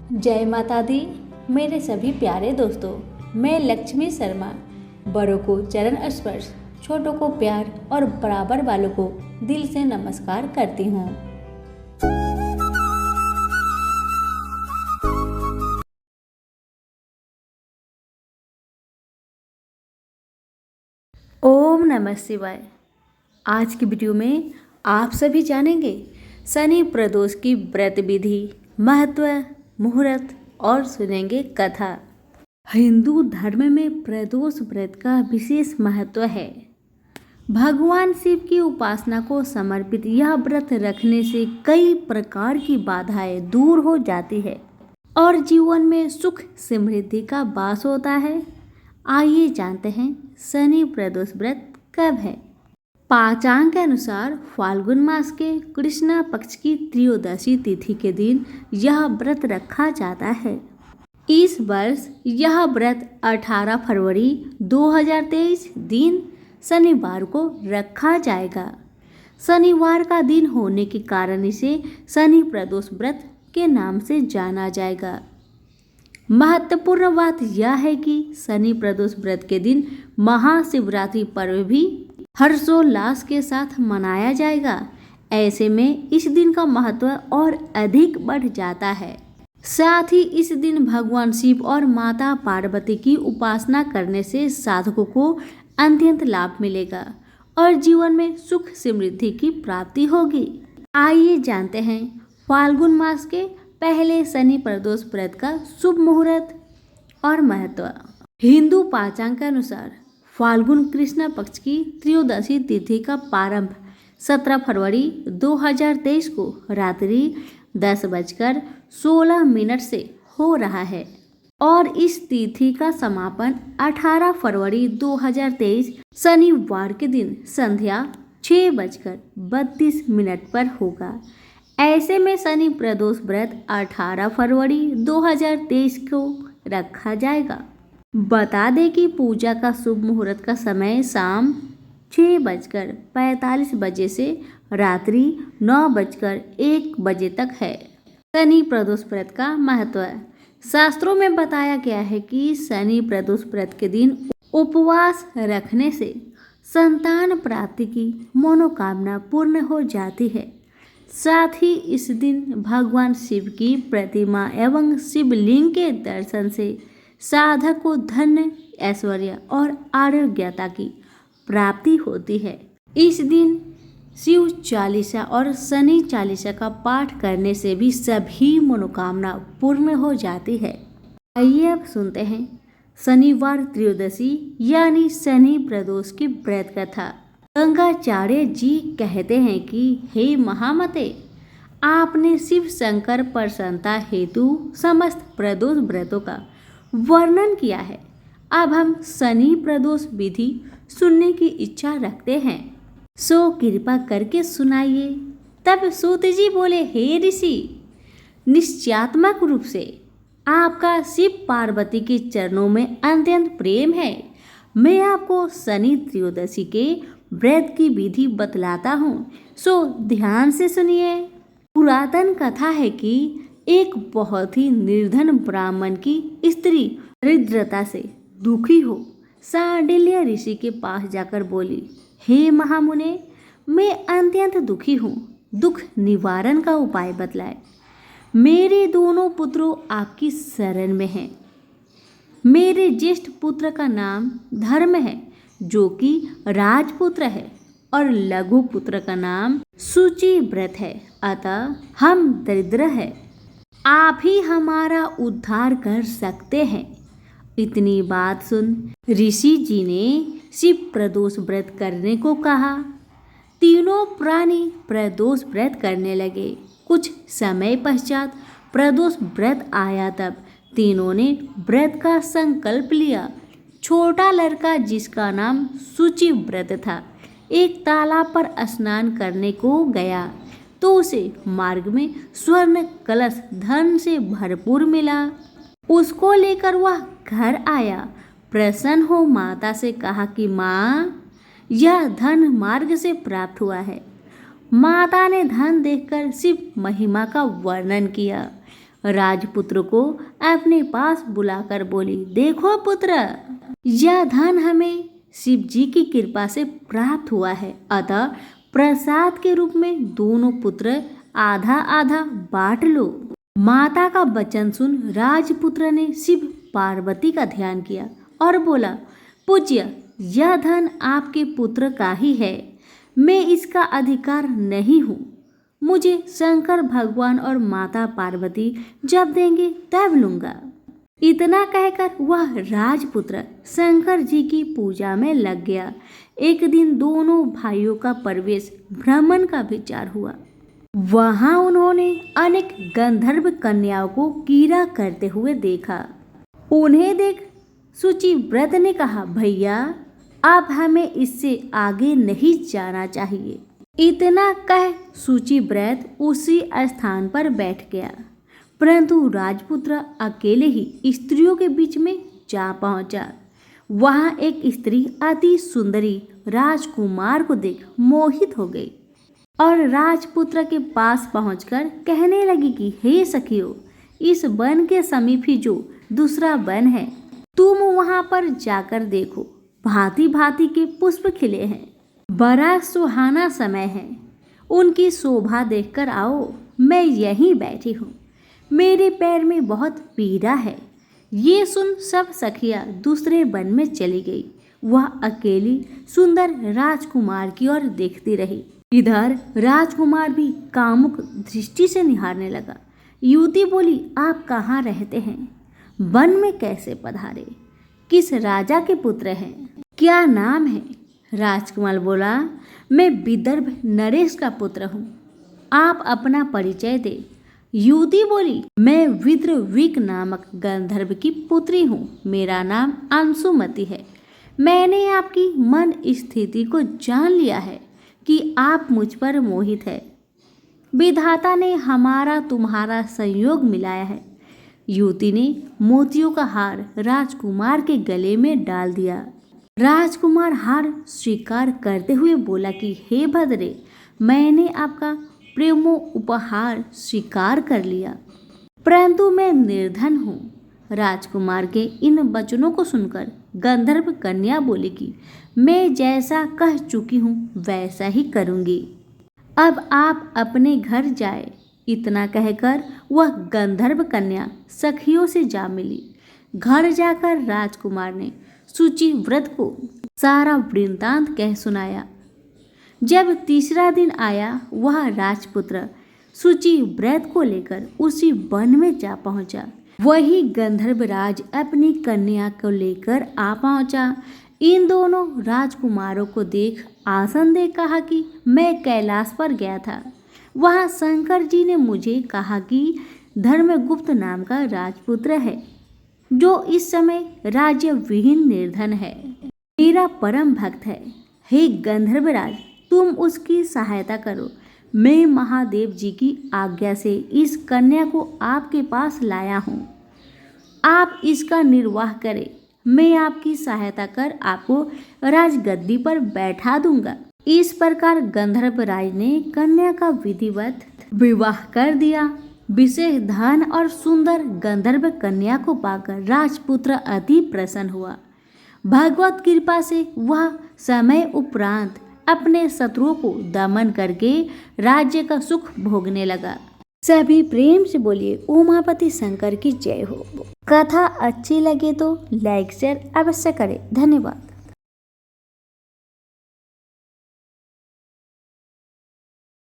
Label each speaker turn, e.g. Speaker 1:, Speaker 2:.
Speaker 1: जय माता दी। मेरे सभी प्यारे दोस्तों, मैं लक्ष्मी शर्मा बड़ों को चरण स्पर्श, छोटों को प्यार और बराबर वालों को दिल से नमस्कार करती हूँ। ओम नमः शिवाय। आज की वीडियो में आप सभी जानेंगे शनि प्रदोष की व्रत विधि, महत्व, मुहूर्त और सुनेंगे कथा। हिंदू धर्म में प्रदोष व्रत का विशेष महत्व है। भगवान शिव की उपासना को समर्पित यह व्रत रखने से कई प्रकार की बाधाएं दूर हो जाती है और जीवन में सुख समृद्धि का वास होता है। आइए जानते हैं शनि प्रदोष व्रत कब है। पांचांग के अनुसार फाल्गुन मास के कृष्णा पक्ष की त्रयोदशी तिथि के दिन यह व्रत रखा जाता है। इस वर्ष यह व्रत 18 फरवरी 2023 दिन शनिवार को रखा जाएगा। शनिवार का दिन होने के कारण इसे शनि प्रदोष व्रत के नाम से जाना जाएगा। महत्वपूर्ण बात यह है कि शनि प्रदोष व्रत के दिन महाशिवरात्रि पर्व भी हर्षोल्लास के साथ मनाया जाएगा। ऐसे में इस दिन का महत्व और अधिक बढ़ जाता है। साथ ही इस दिन भगवान शिव और माता पार्वती की उपासना करने से साधकों को अत्यंत लाभ मिलेगा और जीवन में सुख समृद्धि की प्राप्ति होगी। आइए जानते हैं फाल्गुन मास के पहले शनि प्रदोष व्रत का शुभ मुहूर्त और महत्व। हिंदू पांचांग के अनुसार फाल्गुन कृष्ण पक्ष की त्रयोदशी तिथि का प्रारंभ 17 फरवरी 2023 को रात्रि 10:16 से हो रहा है और इस तिथि का समापन 18 फरवरी 2023 शनिवार के दिन संध्या 6:32 पर होगा। ऐसे में शनि प्रदोष व्रत 18 फरवरी 2023 को रखा जाएगा। बता दें कि पूजा का शुभ मुहूर्त का समय शाम 6:45 से रात्रि 9:01 तक है। शनि प्रदोष व्रत का महत्व। शास्त्रों में बताया गया है कि शनि प्रदोष व्रत के दिन उपवास रखने से संतान प्राप्ति की मनोकामना पूर्ण हो जाती है। साथ ही इस दिन भगवान शिव की प्रतिमा एवं शिवलिंग के दर्शन से साधक को धन, ऐश्वर्य और आरोग्यता की प्राप्ति होती है। इस दिन शिव चालीसा और शनि चालीसा का पाठ करने से भी सभी मनोकामना पूर्ण हो जाती है। आइए अब सुनते हैं शनिवार त्रयोदशी यानी शनि प्रदोष की व्रत कथा। गंगाचार्य जी कहते हैं कि हे महामते, आपने शिव शंकर प्रसन्नता हेतु समस्त प्रदोष व्रतों का वर्णन किया है। अब हम शनि प्रदोष विधि सुनने की इच्छा रखते हैं, सो कृपा करके सुनाइए। तब सूत जी बोले, हे ऋषि, निश्चयात्मक रूप से आपका शिव पार्वती के चरणों में अत्यंत प्रेम है। मैं आपको शनि त्रयोदशी के व्रत की विधि बतलाता हूँ, सो ध्यान से सुनिए। पुरातन कथा है कि एक बहुत ही निर्धन ब्राह्मण की स्त्री दरिद्रता से दुखी हो सांडिल्य ऋषि के पास जाकर बोली, हे महामुने, मैं अत्यंत दुखी हूँ, दुख निवारण का उपाय बतलाए। मेरे दोनों पुत्रों आपकी शरण में हैं। मेरे ज्येष्ठ पुत्र का नाम धर्म है, जो कि राजपुत्र है, और लघु पुत्र का नाम शुचिव्रत है, अतः हम दरिद्र हैं। आप ही हमारा उद्धार कर सकते हैं। इतनी बात सुन ऋषि जी ने शिव प्रदोष व्रत करने को कहा। तीनों प्राणी प्रदोष व्रत करने लगे। कुछ समय पश्चात प्रदोष व्रत आया, तब तीनों ने व्रत का संकल्प लिया। छोटा लड़का, जिसका नाम शुचिव्रत था, एक तालाब पर स्नान करने को गया तो उसे मार्ग में स्वर्ण कलश धन से भरपूर मिला। उसको लेकर वह घर आया। प्रसन्न हो माता से कहा कि माँ, यह धन मार्ग से प्राप्त हुआ है। माता ने धन देखकर शिव महिमा का वर्णन किया। राजपुत्र को अपने पास बुलाकर बोली, देखो पुत्र, यह धन हमें शिव जी की कृपा से प्राप्त हुआ है, अतः प्रसाद के रूप में दोनों पुत्र आधा आधा बांट लो। माता का वचन सुन राजपुत्र ने शिव पार्वती का ध्यान किया और बोला, पूज्य, यह धन आपके पुत्र का ही है, मैं इसका अधिकार नहीं हूँ। मुझे शंकर भगवान और माता पार्वती जब देंगे तब लूंगा। इतना कहकर वह राजपुत्र शंकर जी की पूजा में लग गया। एक दिन दोनों भाइयों का प्रवेश भ्रमण का विचार हुआ। वहां उन्होंने अनेक गंधर्व कन्याओं को कीड़ा करते हुए देखा। उन्हें देख शुचिव्रत ने कहा, भैया, अब हमें इससे आगे नहीं जाना चाहिए। इतना कह शुचिव्रत उसी स्थान पर बैठ गया, परंतु राजपुत्र अकेले ही स्त्रियों के बीच में जा पहुंचा। वहां एक स्त्री अति सुंदरी राजकुमार को देख मोहित हो गई और राजपुत्र के पास पहुंचकर कहने लगी कि हे सखियों, इस वन के समीप ही जो दूसरा वन है, तुम वहां पर जाकर देखो, भांति भांति के पुष्प खिले हैं, बड़ा सुहाना समय है, उनकी शोभा देखकर आओ। मैं यहीं बैठी हूँ, मेरे पैर में बहुत पीड़ा है। ये सुन सब सखियां दूसरे वन में चली गई। वह अकेली सुंदर राजकुमार की ओर देखती रही। इधर राजकुमार भी कामुक दृष्टि से निहारने लगा। युवती बोली, आप कहाँ रहते हैं? वन में कैसे पधारे? किस राजा के पुत्र हैं? क्या नाम है? राजकुमार बोला, मैं विदर्भ नरेश का पुत्र हूँ, आप अपना परिचय दे। युवती बोली, मैं विद्रवीक नामक गंधर्व की पुत्री हूँ, मेरा नाम अंशुमति है। मैंने आपकी मन स्थिति को जान लिया है कि आप मुझ पर मोहित है। विधाता ने हमारा तुम्हारा संयोग मिलाया है। युवती ने मोतियों का हार राजकुमार के गले में डाल दिया। राजकुमार हार स्वीकार करते हुए बोला कि हे भद्रे, मैंने आपका प्रेमो उपहार स्वीकार कर लिया, परंतु मैं निर्धन हूँ। राजकुमार के इन वचनों को सुनकर गंधर्व कन्या बोली कि मैं जैसा कह चुकी हूँ वैसा ही करूँगी, अब आप अपने घर जाए। इतना कहकर वह गंधर्व कन्या सखियों से जा मिली। घर जाकर राजकुमार ने शुचिव्रत को सारा वृत्तांत कह सुनाया। जब तीसरा दिन आया, वह राजपुत्र शुचिव्रत को लेकर उसी वन में जा पहुंचा। वही गंधर्वराज अपनी कन्या को लेकर आ पहुंचा। इन दोनों राजकुमारों को देख आसन दे कहा कि मैं कैलाश पर गया था, वहां शंकर जी ने मुझे कहा कि धर्मगुप्त नाम का राजपुत्र है जो इस समय राज्य विहीन निर्धन है, मेरा परम भक्त है। हे गंधर्वराज, तुम उसकी सहायता करो। मैं महादेव जी की आज्ञा से इस कन्या को आपके पास लाया हूँ, आप इसका निर्वाह करें। मैं आपकी सहायता कर आपको राजगद्दी पर बैठा दूंगा। इस प्रकार गंधर्वराज ने कन्या का विधिवत विवाह कर दिया। विशेष धन और सुंदर गंधर्व कन्या को पाकर राजपुत्र अति प्रसन्न हुआ। भगवत कृपा से वह समय उपरांत अपने शत्रुओं को दमन करके राज्य का सुख भोगने लगा। सभी प्रेम से बोलिए उमापति शंकर की जय हो। कथा अच्छी लगे तो लाइक शेयर अवश्य करें। धन्यवाद।